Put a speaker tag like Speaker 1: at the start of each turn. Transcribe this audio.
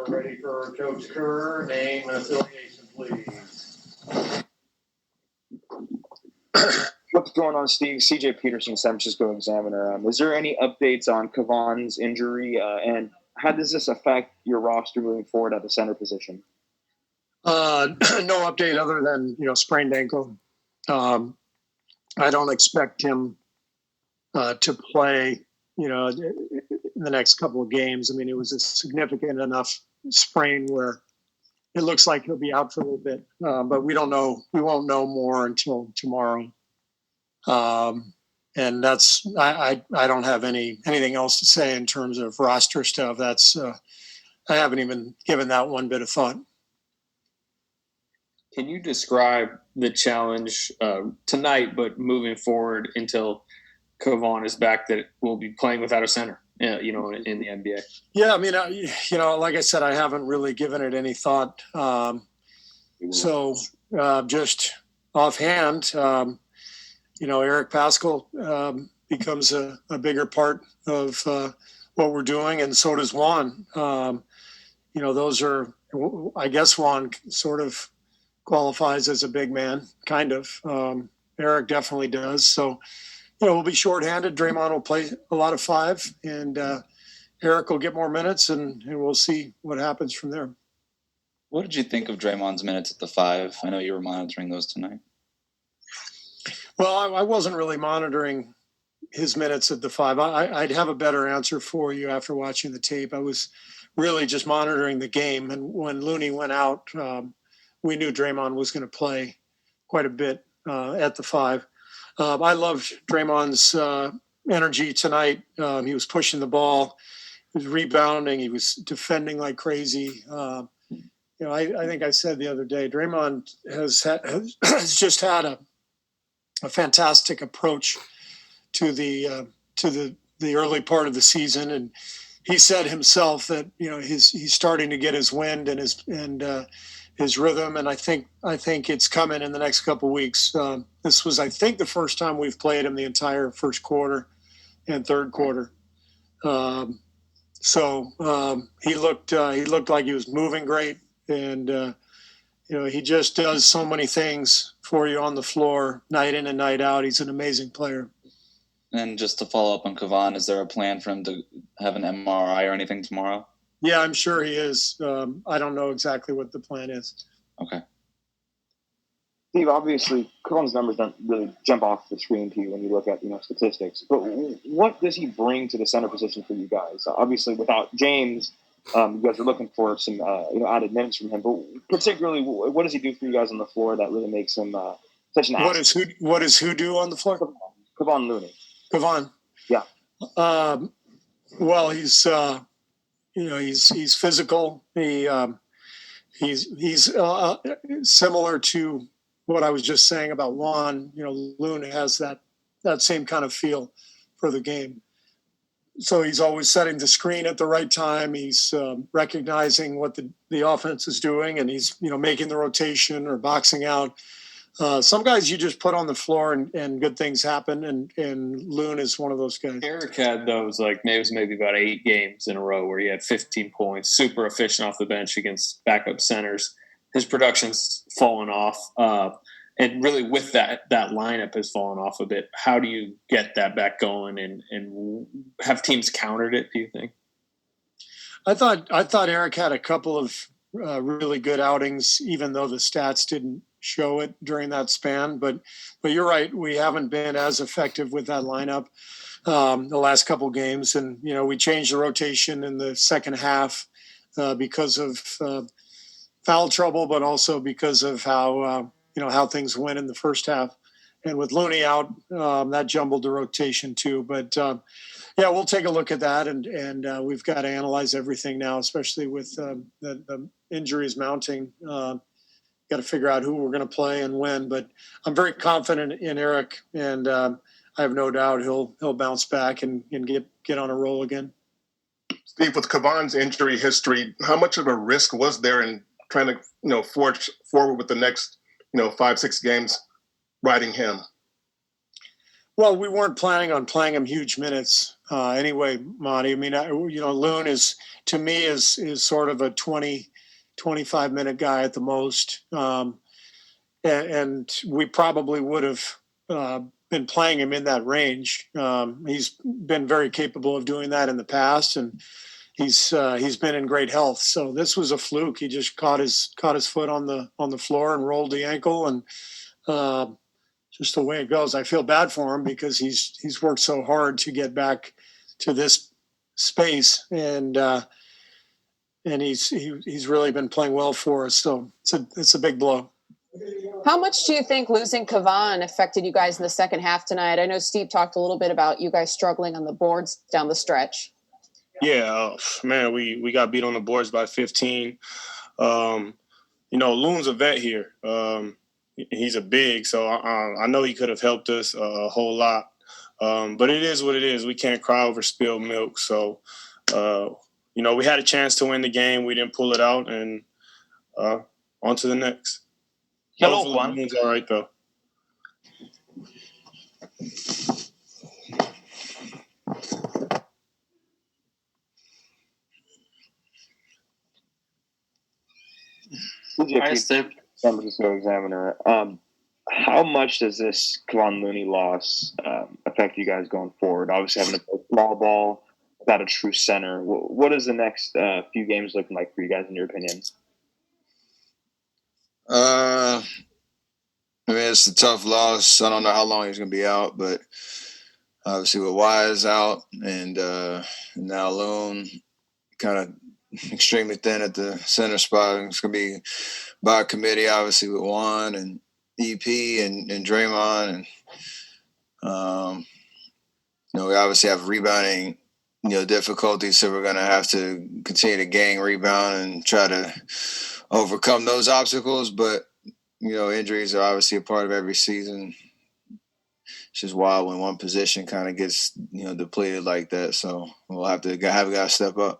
Speaker 1: ready for Coach Kerr. Name and affiliation, please.
Speaker 2: What's going on, Steve? CJ Peterson, San Francisco Examiner. Is there any updates on Kevon's injury, and how does this affect your roster moving forward at the center position?
Speaker 3: No update other than, sprained ankle. I don't expect him to play, in the next couple of games. I mean, it was a significant enough sprain where it looks like he'll be out for a little bit, but we don't know. We won't know more until tomorrow. And that's I don't have anything else to say in terms of roster stuff. That's I haven't even given that one bit of thought.
Speaker 4: Can you describe the challenge tonight, but moving forward until Kevon is back, that we'll be playing without a center, in the NBA?
Speaker 3: Yeah, I mean, like I said, I haven't really given it any thought. So just offhand, Eric Pascal becomes a bigger part of what we're doing, and so does Juan. Those are, I guess, Juan sort of qualifies as a big man, kind of. Eric definitely does. So, we'll be shorthanded. Draymond will play a lot of five, and Eric will get more minutes, and we'll see what happens from there.
Speaker 5: What did you think of Draymond's minutes at the five? I know you were monitoring those tonight.
Speaker 3: Well, I wasn't really monitoring his minutes at the five. I'd have a better answer for you after watching the tape. I was really just monitoring the game, and when Looney went out, we knew Draymond was going to play quite a bit at the five. I loved Draymond's energy tonight. He was pushing the ball. He was rebounding. He was defending like crazy. I think I said the other day, Draymond has just had a fantastic approach to the early part of the season, and he said himself that he's starting to get his wind and his rhythm, and I think it's coming in the next couple of weeks. This was, I think, the first time we've played him the entire first quarter and third quarter. So he looked like he was moving great, and he just does so many things for you on the floor, night in and night out. He's an amazing player.
Speaker 5: And just to follow up on Kevon, is there a plan for him to have an MRI or anything tomorrow?
Speaker 3: Yeah, I'm sure he is. I don't know exactly what the plan is.
Speaker 5: Okay.
Speaker 2: Steve, obviously, Kevon's numbers don't really jump off the screen to you when you look at statistics. But what does he bring to the center position for you guys? Obviously, without James, you guys are looking for some added minutes from him. But particularly, what does he do for you guys on the floor that really makes him such an asset?
Speaker 3: What does who do on the floor?
Speaker 2: Kevon Looney. Kevon. Yeah.
Speaker 3: Well, he's he's physical. He's similar to what I was just saying about Juan. Looney has that same kind of feel for the game. So he's always setting the screen at the right time. He's recognizing what the offense is doing, and he's making the rotation or boxing out. Some guys you just put on the floor and good things happen, and Loon is one of those guys.
Speaker 4: Eric had those maybe about 8 games in a row where he had 15 points, super efficient off the bench against backup centers. His production's fallen off, and really with that lineup has fallen off a bit. How do you get that back going and have teams countered it, do you think?
Speaker 3: I thought Eric had a couple of really good outings, even though the stats didn't show it during that span. But you're right, we haven't been as effective with that lineup the last couple of games, and we changed the rotation in the second half because of foul trouble, but also because of how things went in the first half. And with Looney out, that jumbled the rotation too. But we'll take a look at that, and we've got to analyze everything now, especially with the injuries mounting. Got to figure out who we're going to play and when. But I'm very confident in Eric, and I have no doubt he'll bounce back and get on a roll again.
Speaker 6: Steve, with Kevon's injury history, how much of a risk was there in trying to forge forward with the next 5-6 games riding him?
Speaker 3: Well, we weren't planning on playing him huge minutes anyway, Monty. I mean, Loon to me is sort of a 25-minute guy at the most. And we probably would have been playing him in that range. He's been very capable of doing that in the past, and he's been in great health. So this was a fluke. He just caught his foot on the floor and rolled the ankle, and just the way it goes. I feel bad for him because he's worked so hard to get back to this space, and he's really been playing well for us. So it's a big blow.
Speaker 7: How much do you think losing Kevon affected you guys in the second half tonight? I know Steve talked a little bit about you guys struggling on the boards down the stretch.
Speaker 8: Yeah, man, we got beat on the boards by 15. Loon's a vet here. He's a big, so I know he could have helped us a whole lot. But it is what it is. We can't cry over spilled milk. So, we had a chance to win the game. We didn't pull it out, and on to the next.
Speaker 9: Hello, Juan.
Speaker 8: Loon's all right, though.
Speaker 2: Hi,
Speaker 9: Steph.
Speaker 2: San Francisco Examiner. How much does this Kevon Looney loss affect you guys going forward? Obviously, having to play small ball without a true center. What is the next few games looking like for you guys, in your opinion?
Speaker 10: It's a tough loss. I don't know how long he's going to be out, but obviously with Wise out and now Loon kind of extremely thin at the center spot. It's going to be by committee, obviously, with Juan and EP and Draymond. And, we obviously have rebounding, difficulties, so we're going to have to continue to gang rebound and try to overcome those obstacles. But, injuries are obviously a part of every season. It's just wild when one position kind of gets, depleted like that. So we'll have a guy step up.